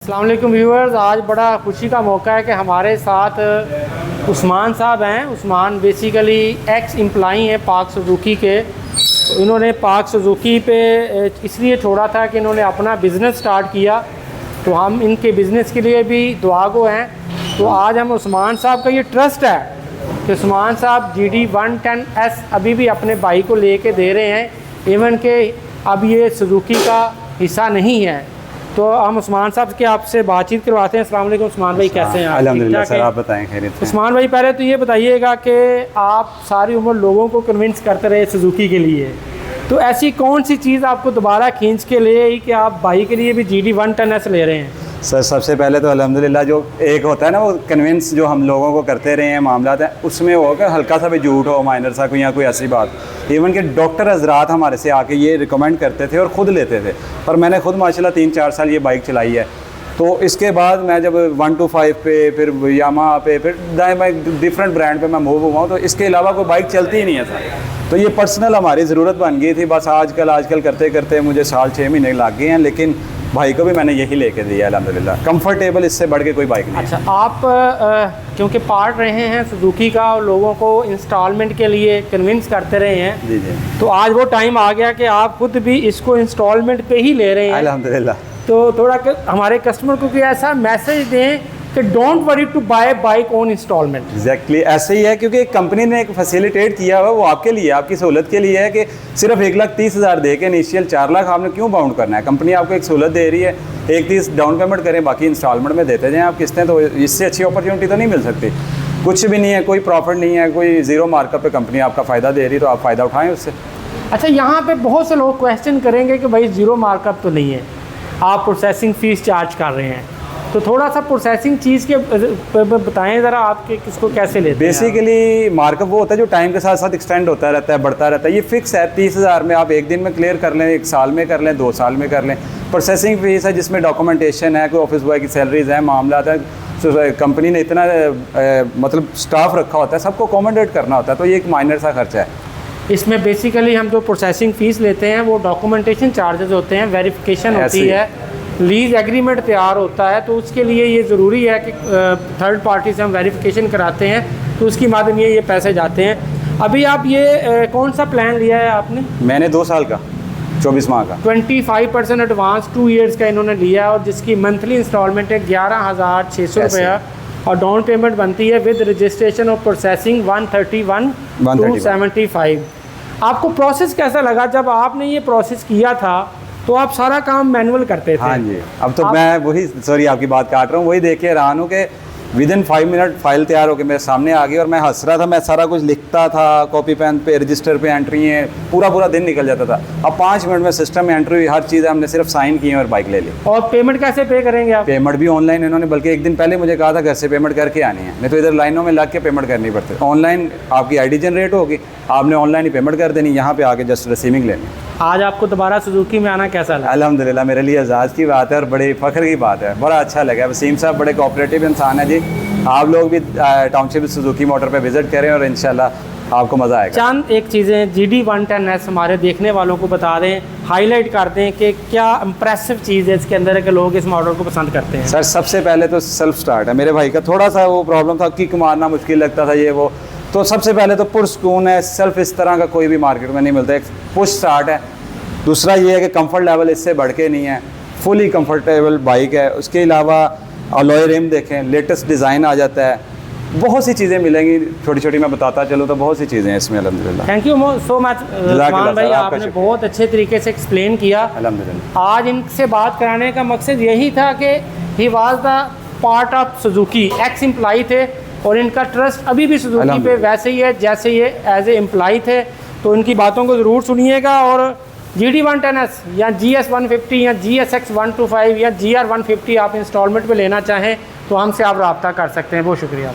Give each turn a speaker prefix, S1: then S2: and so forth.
S1: अस्सलाम वालेकुम व्यूअर्स, आज बड़ा खुशी का मौका है कि हमारे साथ उस्मान साहब हैं। उस्मान बेसिकली एक्स एम्प्लॉई हैं पाक सुजुकी के। इन्होंने पाक सुजुकी पे इसलिए छोड़ा था कि इन्होंने अपना बिज़नेस स्टार्ट किया, तो हम इनके बिज़नेस के लिए भी दुआ गो हैं। तो आज हम उस्मान साहब का ये ट्रस्ट है कि उस्मान साहब GD110S अभी भी अपने भाई को लेके दे रहे हैं, इवन के अब ये सुजुकी का हिस्सा नहीं है। तो हम उस्मान साहब के आपसे बातचीत करवाते हैं। अस्सलाम वालेकुम उस्मान भाई, कैसे हैं आप?
S2: अल्हम्दुलिल्लाह सर, आप बताएं खैरियत से?
S1: उस्मान भाई, पहले तो ये बताइएगा कि आप सारी उम्र लोगों को कन्विंस करते रहे सुजुकी के लिए, तो ऐसी कौन सी चीज़ आपको दोबारा खींच के ले आई कि आप भाई के लिए भी GD110S ले रहे हैं?
S2: सर सबसे पहले तो अल्हम्दुलिल्लाह जो एक होता है ना वो कन्विंस जो हम लोगों को करते रहे हैं मामला है, उसमें वो कि हल्का सा भी झूठ हो, माइनर सा कोई या कोई ऐसी बात। इवन कि डॉक्टर हजरात हमारे से आके ये रिकमेंड करते थे और ख़ुद लेते थे। और मैंने खुद माशाल्लाह 3-4 साल ये बाइक चलाई है। तो इसके बाद मैं जब 125 पे, फिर यामाहा पे, फिर मैं डिफरेंट ब्रांड पे मैं मूव हुआ हूँ, तो इसके अलावा कोई बाइक चलती ही नहीं है सर। तो ये पर्सनल हमारी ज़रूरत बन गई थी। बस आजकल करते करते मुझे साल 6 महीने लग गए हैं, लेकिन भाई को भी मैंने यही लेके दिया अल्हम्दुलिल्लाह। कंफर्टेबल, इससे बढ़ के कोई बाइक नहीं।
S1: अच्छा, आप क्योंकि पार्ट रहे हैं सुजुकी का और लोगों को इंस्टॉलमेंट के लिए कन्विंस करते रहे हैं,
S2: जी जी,
S1: तो आज वो टाइम आ गया कि आप खुद भी इसको इंस्टॉलमेंट पे ही ले रहे हैं
S2: अल्हम्दुलिल्लाह।
S1: तो थोड़ा हमारे कस्टमर को कोई ऐसा मैसेज दें कि don't worry to buy bike on instalment.
S2: Exactly ऐसे ही है, क्योंकि कंपनी ने एक फैसिलिटेट किया हुआ, वो आपके लिए, आपकी सहूलत के लिए है कि सिर्फ 1,30,000 दे के इनिशियल 4 लाख आपने क्यों बाउंड करना है। कंपनी आपको एक सहूलत दे रही है, 1,30,000 डाउन पेमेंट करें, बाकी इंस्टॉलमेंट में देते जाएँ आप किस्तें। तो इससे अच्छी अपॉर्चुनिटी तो नहीं मिल सकती। कुछ भी नहीं है, कोई प्रॉफिट नहीं है, कोई ज़ीरो मार्कअप पे कंपनी आपका फ़ायदा दे रही है, तो आप फ़ायदा उठाएँ उससे।
S1: अच्छा, यहाँ पे बहुत से लोग क्वेश्चन करेंगे कि भाई ज़ीरो मार्कअप तो नहीं है, आप प्रोसेसिंग फ़ीस चार्ज कर रहे हैं, तो थोड़ा सा प्रोसेसिंग चीज़ के बताएं ज़रा, आपके किसको कैसे लेते हैं?
S2: बेसिकली मार्कअप वो होता है जो टाइम के साथ साथ एक्सटेंड होता रहता है, बढ़ता रहता है। ये फिक्स है, 30,000 में आप एक दिन में क्लियर कर लें, 1 साल में कर लें, 2 साल में कर लें। प्रोसेसिंग फीस है जिसमें डॉक्यूमेंटेशन है, कोई ऑफिस बॉय की सैलरीज है, मामला है। तो कंपनी ने इतना मतलब स्टाफ रखा होता है, सबको अकोमोडेट करना होता है, तो ये एक माइनर सा खर्चा है।
S1: इसमें बेसिकली हम जो प्रोसेसिंग फ़ीस लेते हैं वो डॉक्यूमेंटेशन चार्जेस होते हैं, वेरिफिकेशन होती है, लीज़ एग्रीमेंट तैयार होता है, तो उसके लिए ये ज़रूरी है कि थर्ड पार्टी से हम वेरिफिकेशन कराते हैं, तो उसकी माध्यम ये पैसे जाते हैं। अभी आप ये कौन सा प्लान लिया है आपने?
S2: मैंने 2 साल का, 24 माह का,
S1: 25% एडवांस 2 ईयर्स का इन्होंने लिया है, और जिसकी मंथली इंस्टॉलमेंट है 11,600 रुपया, और डाउन पेमेंट बनती है विद रजिस्ट्रेशन और प्रोसेसिंग 131,275। आपको प्रोसेस कैसा लगा? जब आपने ये प्रोसेस किया था तो आप सारा काम मैनुअल करते थे।
S2: हाँ जी, अब तो मैं वही, सॉरी आपकी बात काट रहा हूँ, वही देख के हैरान हूँ कि विदिन 5 मिनट फाइल तैयार होकर मेरे सामने आ गई, और मैं हंस रहा था। मैं सारा कुछ लिखता था, कॉपी पेन पे, रजिस्टर पे एंट्री है, पूरा दिन निकल जाता था। अब 5 मिनट में सिस्टम में एंट्री हुई, हर चीज़ हमने सिर्फ साइन किए और बाइक ले ली।
S1: और पेमेंट कैसे पे करेंगे आप?
S2: पेमेंट भी ऑनलाइन इन्होंने, बल्कि एक दिन पहले मुझे कहा था घर से पेमेंट करके आनी है, नहीं तो इधर लाइनों में लग के पेमेंट करनी पड़ती है। ऑनलाइन आपकी ID जनरेट होगी, आपने ऑनलाइन ही पेमेंट कर देनी, यहाँ पे आके जस्ट रिसीविंग लेनी।
S1: आज आपको दोबारा सुजुकी में आना कैसा लगा?
S2: अल्हम्दुलिल्लाह, मेरे लिए एजाज़ की बात है और बड़े फ़ख्र की बात है, बड़ा अच्छा लगा। वसीम साहब बड़े कोऑपरेटिव इंसान है जी। आप लोग भी टाउनशिप सुजुकी मोटर पे विज़िट करें और इंशाल्लाह आपको मज़ा आएगा।
S1: चंद एक चीज़ें GD110S हमारे देखने वालों को बता दें, हाईलाइट कर दें कि क्या इम्प्रेसिव चीज़ है इसके अंदर है कि लोग इस मॉडल को पसंद करते हैं।
S2: सर सबसे पहले तो सेल्फ स्टार्ट है। मेरे भाई का थोड़ा सा वो प्रॉब्लम था, किक मारना मुश्किल लगता था, ये वो। तो सबसे पहले तो पुरस्कून है, सेल्फ इस तरह का कोई भी मार्केट में नहीं मिलता, एक पुश स्टार्ट है। दूसरा ये है कि कंफर्ट लेवल इससे बढ़ के नहीं है, फुली कंफर्टेबल बाइक है। उसके अलावा अलॉय रिम देखें, लेटेस्ट डिज़ाइन आ जाता है, बहुत सी चीज़ें मिलेंगी, छोटी छोटी मैं बताता चलूँ तो बहुत सी चीज़ें हैं इसमें अल्हम्दुलिल्लाह।
S1: Thank you so much Usman भाई, आपने बहुत अच्छे तरीके से एक्सप्लेन किया
S2: अल्हम्दुलिल्लाह।
S1: आज इनसे बात कराने का मकसद यही था कि he was the part of Suzuki, x employee थे, और इनका ट्रस्ट अभी भी सुजुकी पे वैसे ही है जैसे ये एज ए एम्प्लॉई थे। तो इनकी बातों को ज़रूर सुनिएगा, और GD110S या GS150 या GSX125 या GR150 आप इंस्टॉलमेंट पे लेना चाहें तो हमसे आप रब्ता कर सकते हैं। बहुत शुक्रिया।